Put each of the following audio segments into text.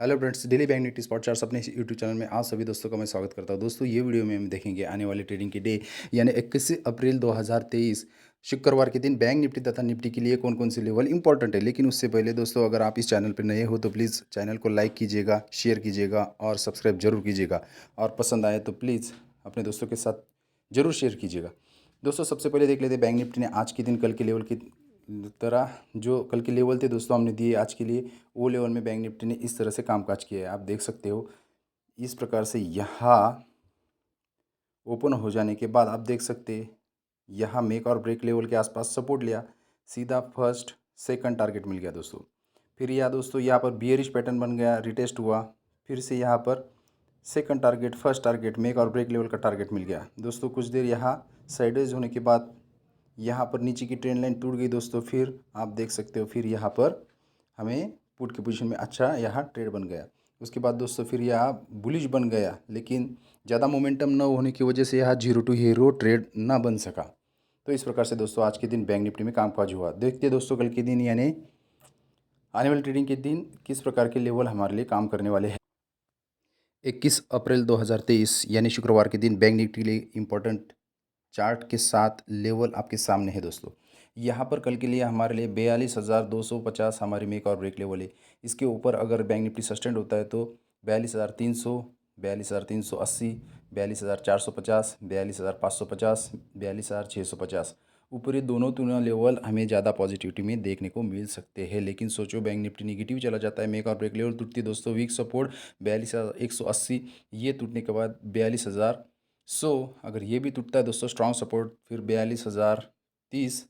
Hello friends, daily bank Nifty spot charts अपने YouTube channel में आप सभी दोस्तों का मैं स्वागत करता हूं। दोस्तों, ये वीडियो में हम देखेंगे आने वाले ट्रेडिंग के डे यानी 21 अप्रैल 2023 शुक्रवार के दिन बैंक निफ्टी तथा निफ्टी के लिए कौन कौन से लेवल इंपॉर्टेंट है। लेकिन उससे पहले दोस्तों, अगर आप इस चैनल पर नए हो तो प्लीज़ चैनल को लाइक कीजिएगा, शेयर कीजिएगा और सब्सक्राइब जरूर कीजिएगा। और पसंद आए तो प्लीज़ अपने दोस्तों के साथ ज़रूर शेयर कीजिएगा। दोस्तों, सबसे पहले देख लेते हैं बैंक निफ्टी ने आज के दिन कल के लेवल की तरह जो कल के लेवल थे दोस्तों हमने दिए आज के लिए, वो लेवल में बैंक निफ्टी ने इस तरह से कामकाज किया है। आप देख सकते हो इस प्रकार से यहाँ ओपन हो जाने के बाद आप देख सकते हैं यहाँ मेक और ब्रेक लेवल के आसपास सपोर्ट लिया, सीधा फर्स्ट सेकंड टारगेट मिल गया दोस्तों। फिर यह दोस्तों यहाँ पर बियरिश पैटर्न बन गया, रिटेस्ट हुआ, फिर से यहाँ पर second target, first target, make और ब्रेक लेवल का टारगेट मिल गया दोस्तों। कुछ देर यहाँ साइडवेज होने के बाद यहाँ पर नीचे की ट्रेंड लाइन टूट गई दोस्तों। फिर आप देख सकते हो फिर यहाँ पर हमें पुट की पोजीशन में अच्छा यहाँ ट्रेड बन गया। उसके बाद दोस्तों फिर यहाँ बुलिश बन गया, लेकिन ज़्यादा मोमेंटम न होने की वजह से यहाँ जीरो टू हीरो ट्रेड ना बन सका। तो इस प्रकार से दोस्तों आज के दिन बैंक निफ्टी में कामकाज हुआ। देखते दोस्तों कल के दिन यानी आने वाले ट्रेडिंग के दिन किस प्रकार के लेवल हमारे लिए काम करने वाले हैं। 21 अप्रैल 2023 यानी शुक्रवार के दिन बैंक निफ्टी के लिए इम्पोर्टेंट चार्ट के साथ लेवल आपके सामने है दोस्तों। यहाँ पर कल के लिए हमारे लिए 42,250 हमारी मेक और ब्रेक लेवल है। इसके ऊपर अगर बैंक निफ्टी सस्टेंड होता है तो 42,300, 42,380, 42,450, 42,550, 42,650 ऊपर ये दोनों तीनों लेवल हमें ज़्यादा पॉजिटिविटी में देखने को मिल सकते हैं। लेकिन सोचो बैंक निफ्टी निगेटिव चला जाता है, मेक और ब्रेक लेवल टूटती है दोस्तों। वीक सपोर्ट 42,180, ये टूटने के बाद 42,100, अगर ये भी टूटता है दोस्तों स्ट्रॉन्ग सपोर्ट, फिर 42,030,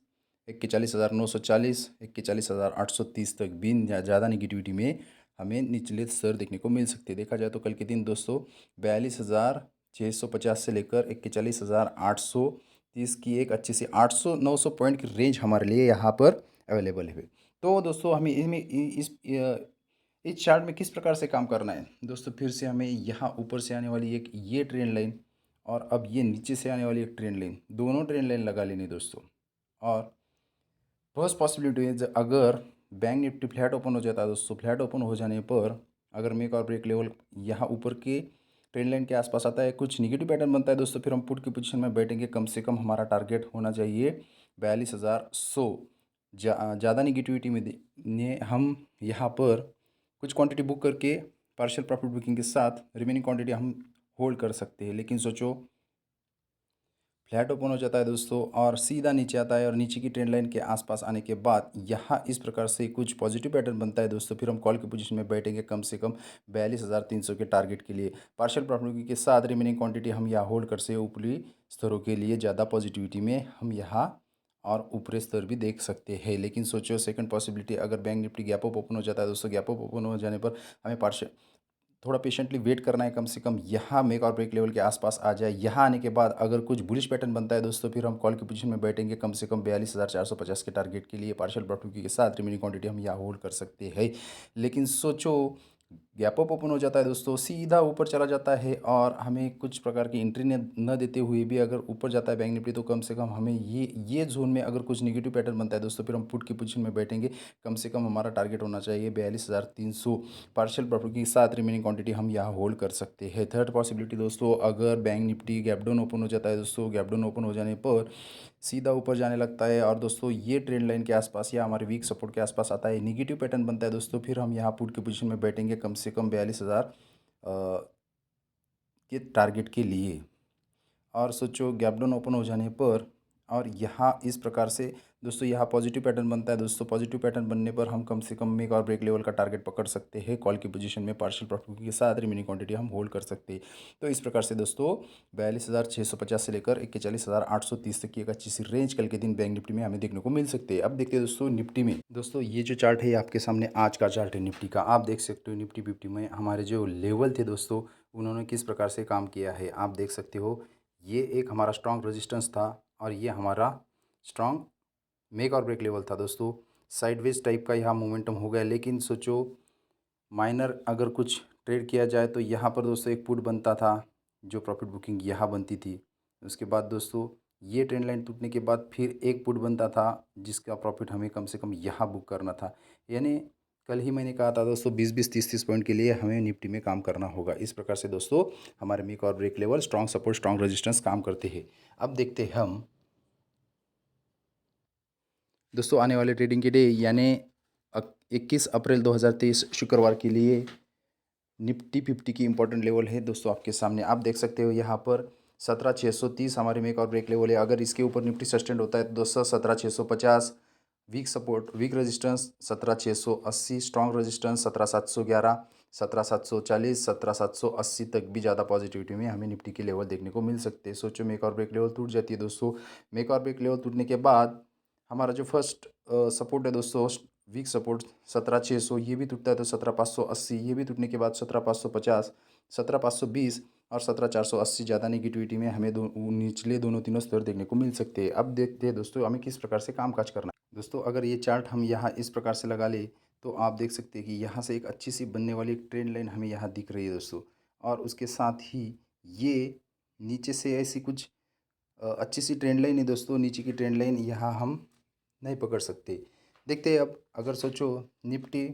41,940, 41,830 तक भी ज़्यादा निगेटिविटी में हमें निचले स्तर देखने को मिल सकते हैं। देखा जाए तो कल के दिन दोस्तों 42,650 से लेकर 41,830 की एक अच्छी सी 800-900 पॉइंट की रेंज हमारे लिए यहाँ पर अवेलेबल है। तो दोस्तों हमें इस चार्ट में किस प्रकार से काम करना है दोस्तों। फिर से हमें यहाँ ऊपर से आने वाली एक ये ट्रेंड लाइन और अब ये नीचे से आने वाली एक ट्रेंड लाइन, दोनों ट्रेंड लाइन लगा लेनी दोस्तों। और फर्स्ट पॉसिबिलिटी है अगर बैंक निफ्टी फ्लैट ओपन हो जाता है दोस्तों, फ्लैट ओपन हो जाने पर अगर मेक और ब्रेक लेवल यहाँ ऊपर के ट्रेंड लाइन के आसपास आता है, कुछ निगेटिव पैटर्न बनता है दोस्तों, फिर हम पुट की पोजीशन में बैठेंगे। कम से कम हमारा टारगेट होना चाहिए 42,100। ज़्यादा निगेटिविटी में ने हम यहाँ पर कुछ क्वांटिटी बुक करके पार्शियल प्रॉफिट बुकिंग के साथ रिमेनिंग क्वांटिटी हम होल्ड कर सकते हैं। लेकिन सोचो फ्लैट ओपन हो जाता है दोस्तों और सीधा नीचे आता है और नीचे की ट्रेंड लाइन के आसपास आने के बाद यहाँ इस प्रकार से कुछ पॉजिटिव पैटर्न बनता है दोस्तों, फिर हम कॉल की पोजीशन में बैठेंगे कम से कम 42,300 के टारगेट के लिए। पार्शियल प्रॉफिट के साथ रिमेनिंग क्वांटिटी हम यहाँ होल्ड कर से ऊपरी स्तरों के लिए ज़्यादा पॉजिटिविटी में हम यहाँ और ऊपरी स्तर भी देख सकते हैं। लेकिन सोचो सेकंड पॉसिबिलिटी, अगर bank Nifty gap up open हो जाता है दोस्तों, गैप अप ओपन हो जाने पर हमें पार्शियल थोड़ा पेशेंटली वेट करना है। कम से कम यहाँ मेक और ब्रेक लेवल के आसपास आ जाए। यहाँ आने के बाद अगर कुछ बुलिश पैटर्न बनता है दोस्तों, फिर हम कॉल की पोजीशन में बैठेंगे कम से कम 42,450 के टारगेट के लिए। पार्शियल प्रॉफिट के साथ रिमेनिंग क्वांटिटी हम यहाँ होल्ड कर सकते हैं। लेकिन सोचो गैप अप ओपन हो जाता है दोस्तों, सीधा ऊपर चला जाता है और हमें कुछ प्रकार की एंट्री न देते हुए भी अगर ऊपर जाता है बैंक निफ्टी, तो कम से कम हमें ये जोन में अगर कुछ निगेटिव पैटर्न बनता है दोस्तों, फिर हम पुट की पोजीशन में बैठेंगे। कम से कम हमारा टारगेट होना चाहिए 42,300। पार्शियल प्रॉफिट के साथ रिमेनिंग क्वांटिटी हम यहाँ होल्ड कर सकते हैं। थर्ड पॉसिबिलिटी दोस्तों, अगर bank Nifty gap down open हो जाता है दोस्तों, गैप डाउन ओपन हो जाने पर सीधा ऊपर जाने लगता है और दोस्तों ये ट्रेंड लाइन के आसपास या हमारे वीक सपोर्ट के आसपास आता है, निगेटिव पैटर्न बनता है दोस्तों, फिर हम यहाँ पुट की पोजीशन में बैठेंगे कम से कम 42,000 के टारगेट के लिए। और सोचो गैप डाउन ओपन हो जाने पर और यहाँ इस प्रकार से दोस्तों यहाँ पॉजिटिव पैटर्न बनता है दोस्तों। पॉजिटिव पैटर्न बनने पर हम कम से कम मेक और ब्रेक लेवल का टारगेट पकड़ सकते हैं। कॉल की पोजीशन में पार्शियल प्रॉफिट के साथ रिमेनिंग क्वांटिटी हम होल्ड कर सकते हैं। तो इस प्रकार से दोस्तों 42,650 से लेकर 41,830 तक की एक अच्छी सी रेंज कल के दिन बैंक निफ्टी में हमें देखने को मिल सकते हैं। अब देखते हैं दोस्तों निफ्टी में। दोस्तों ये जो चार्ट है आपके सामने आज का चार्ट है निफ्टी का। आप देख सकते हो निफ्टी 50 में हमारे जो लेवल थे दोस्तों, उन्होंने किस प्रकार से काम किया है आप देख सकते हो। ये एक हमारा स्ट्रॉन्ग रेजिस्टेंस था और ये हमारा स्ट्रॉन्ग मेक और ब्रेक लेवल था दोस्तों। साइडवेज टाइप का यहाँ मोमेंटम हो गया, लेकिन सोचो माइनर अगर कुछ ट्रेड किया जाए तो यहाँ पर दोस्तों एक पुट बनता था, जो प्रॉफिट बुकिंग यहाँ बनती थी। उसके बाद दोस्तों ये ट्रेंड लाइन टूटने के बाद फिर एक पुट बनता था जिसका प्रॉफिट हमें कम से कम यहाँ बुक करना था। यानी कल ही मैंने कहा था दोस्तों 20-20 30-30 पॉइंट के लिए हमें निफ्टी में काम करना होगा। इस प्रकार से दोस्तों हमारे मेक और break level, strong support, strong resistance काम करते हैं। अब देखते हैं हम दोस्तों आने वाले ट्रेडिंग के डे यानी 21 अप्रैल 2023 शुक्रवार के लिए निफ्टी 50 की इंपॉर्टेंट लेवल है दोस्तों आपके सामने। आप देख सकते हो यहाँ पर 17,630 हमारे मेक और ब्रेक लेवल है। अगर इसके ऊपर निफ्टी सस्टेंड होता है तो दोस्तों 17,650, weak support, weak resistance 17,680, strong resistance 17,711, 17,740, 17,780 तक भी ज़्यादा पॉजिटिविटी में हमें निफ्टी के लेवल देखने को मिल सकते हैं। सोचो मेक और ब्रेक लेवल टूट जाती है दोस्तों। मेक और ब्रेक लेवल टूटने के बाद हमारा जो फर्स्ट सपोर्ट है दोस्तों, वीक सपोर्ट 17,600, ये भी टूटता है तो 17,580, ये भी टूटने के बाद 17,550, 17,520 और 17,480 ज़्यादा नेगेटिविटी में हमें निचले दोनों तीनों स्तर देखने को मिल सकते हैं। अब देखते हैं दोस्तों हमें किस प्रकार से कामकाज करना है। दोस्तों अगर ये चार्ट हम यहाँ इस प्रकार से लगा ले तो आप देख सकते हैं कि यहाँ से एक अच्छी सी बनने वाली एक ट्रेंड लाइन हमें यहाँ दिख रही है दोस्तों। और उसके साथ ही ये नीचे से ऐसी कुछ अच्छी सी ट्रेंड लाइन है दोस्तों। नीचे की ट्रेंड लाइन यहाँ हम नहीं पकड़ सकते। देखते हैं अब अगर सोचो निफ्टी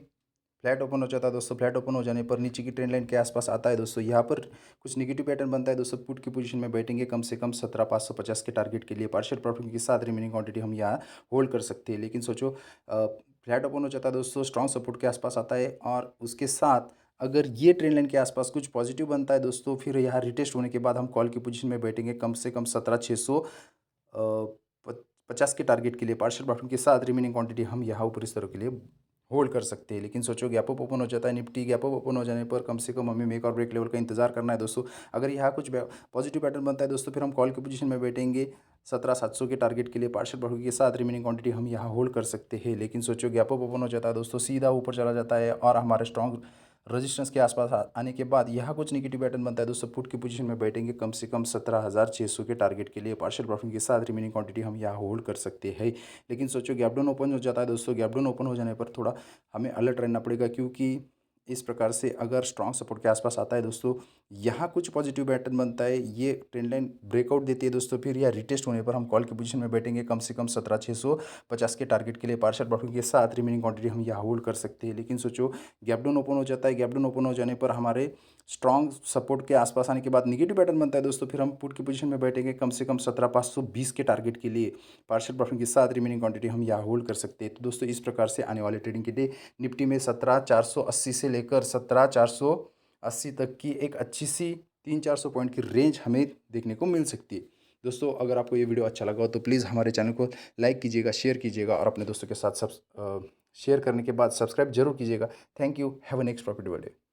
फ्लैट ओपन हो जाता है दोस्तों। फ्लैट ओपन हो जाने पर नीचे की ट्रेंड लाइन के आसपास आता है दोस्तों। यहाँ पर कुछ नेगेटिव पैटर्न बनता है दोस्तों। पुट की पोजीशन में बैठेंगे कम से कम 17,550 के टारगेट के लिए। पार्शियल प्रॉफिट के साथ रिमेनिंग क्वांटिटी हम यहाँ होल्ड कर सकते हैं। लेकिन सोचो फ्लैट ओपन हो जाता है दोस्तों, स्ट्रॉन्ग सपोर्ट के आसपास आता है और उसके साथ अगर ये ट्रेंड लाइन के आसपास कुछ पॉजिटिव बनता है दोस्तों, फिर यहाँ रिटेस्ट होने के बाद हम कॉल की पोजीशन में बैठेंगे कम से कम 17,600 50 के टारगेट के लिए। पार्शियल प्रॉफिट के साथ रिमेनिंग क्वांटिटी हम यहाँ ऊपरी स्तरों के लिए होल्ड कर सकते हैं। लेकिन सोचो गैप अप ओपन हो जाता है निफ्टी। गैप अप ओपन हो जाने पर कम से कम हमें मेक और ब्रेक लेवल का इंतजार करना है दोस्तों। अगर यहाँ कुछ पॉजिटिव पैटर्न बनता है दोस्तों, फिर हम कॉल की पोजीशन में बैठेंगे 17,700 के टारगेट के लिए। पार्शियल प्रॉफिट के साथ रिमेनिंग क्वांटिटी हम यहाँ होल्ड कर सकते हैं। लेकिन सोचो गैप अप ओपन हो जाता है दोस्तों, सीधा ऊपर चला जाता है और हमारे स्ट्रॉन्ग रेजिस्टेंस के आसपास आने के बाद यहाँ कुछ नेगेटिव पैटर्न बनता है दोस्तों। पुट की पोजीशन में बैठेंगे कम से कम 17,600 के टारगेट के लिए। पार्शियल प्रॉफिट के साथ रिमेनिंग क्वांटिटी हम यहाँ होल्ड कर सकते हैं। लेकिन सोचो गैप डाउन ओपन हो जाता है दोस्तों। गैप डाउन ओपन हो जाने पर थोड़ा हमें अलर्ट रहना पड़ेगा, क्योंकि इस प्रकार से अगर स्ट्रॉन्ग सपोर्ट के आसपास आता है दोस्तों, यहाँ कुछ पॉजिटिव पैटर्न बनता है, ये ट्रेंड लाइन ब्रेकआउट देती है दोस्तों, फिर यह रिटेस्ट होने पर हम कॉल की पोजीशन में बैठेंगे कम से कम 17,650 के टारगेट के लिए। पार्शियल प्रॉफिट के साथ रिमेनिंग क्वांटिटी हम यहाँ होल्ड कर सकते हैं। लेकिन सोचो गैप डाउन ओपन हो जाता है। गैप डाउन ओपन हो जाने पर हमारे स्ट्रॉन्ग सपोर्ट के आसपास आने के बाद निगेटिव पैटर्न बनता है दोस्तों, फिर हम पुट की पोजीशन में बैठेंगे कम से कम 17,520 के टारगेट के लिए। पार्शियल प्रॉफिट के साथ रिमेनिंग क्वांटिटी हम यहाँ होल्ड कर सकते हैं। तो दोस्तों इस प्रकार से आने वाले ट्रेडिंग के डे निफ्टी में 17,480 से लेकर 17,480 तक की एक अच्छी सी 300-400 पॉइंट की रेंज हमें देखने को मिल सकती है। दोस्तों अगर आपको ये वीडियो अच्छा लगा हो तो प्लीज़ हमारे चैनल को लाइक कीजिएगा, शेयर कीजिएगा और अपने दोस्तों के साथ सब शेयर करने के बाद सब्सक्राइब जरूर कीजिएगा। Thank you. Have a next profitable day.